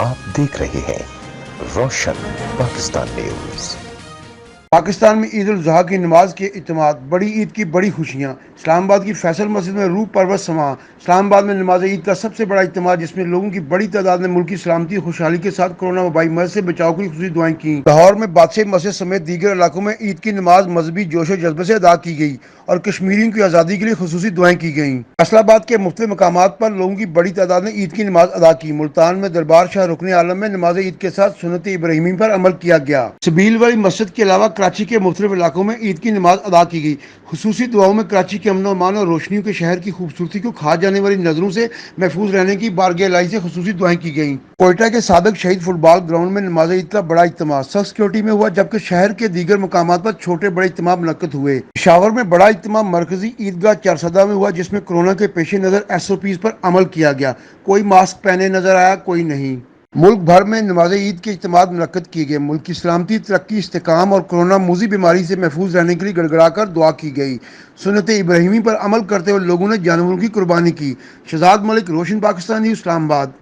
आप देख रहे हैं रोशन पाकिस्तान न्यूज। पाकिस्तान में ईद उल जुहा की नमाज के इत्माद, बड़ी ईद की बड़ी खुशियाँ। इस्लामाबाद की फैसल मस्जिद में रूह परवत समा। इस्लामाबाद में नमाज ईद का सबसे बड़ा इत्माद, जिसमें लोगों की बड़ी तादाद ने मुल्क की सलामती खुशहाली के साथ कोरोना वबाई मर्ज से बचाव की खुशी दुआएं की। लाहौर में बादशाह मस्जिद समेत दीगर इलाकों में ईद की नमाज मजहबी जोश और जज्बे से अदा की गई और कश्मीरियों की आज़ादी के लिए खुसूसी दुआएं की गईं। फैसलाबाद के मुख्तलिफ मकामात पर लोगों की बड़ी तादाद ने ईद की नमाज अदा की। मुल्तान में दरबार शाह रुकन आलम में नमाज ईद के साथ सुन्नत इब्राहिमी पर अमल किया गया। सबील वाली मस्जिद के अलावा कराची के मुख्तलिफ इलाकों में ईद की नमाज अदा की गई। खुसूसी दुआओं में कराची के अमन अमान और रोशनियों के शहर की खूबसूरती को खा जाने वाली नजरों से महफूज रहने की बारगाह इलाही से खुसूसी दुआएं की गईं। कोयटा के साबिक शहीद फुटबॉल ग्राउंड में नमाज ईद का बड़ा इज्तिमात सख्त सिक्योरिटी में हुआ, जबकि शहर के दीगर मकामात पर छोटे बड़े इज्तिमा मुनक्कद हुए। पेशावर में बड़ा इज्तिमा मरकजी ईदगाह चारसदा में हुआ, जिसमें कोरोना के पेश नज़र SOPs पर अमल किया गया। कोई मास्क पहने नजर आया, कोई नहीं। मुल्क भर में नमाज ईद के इज्तिमा मुनक्कद किए गए। मुल्क की सलामती, तरक्की, इस्तेकाम और कोरोना मूजी बीमारी से महफूज रहने के लिए गड़गड़ा कर दुआ की गई। सुन्नत इब्राहिमी पर अमल करते हुए लोगों ने जानवरों की कुर्बानी की। शहजाद मलिक, रोशन पाकिस्तान न्यूज़, इस्लामाबाद।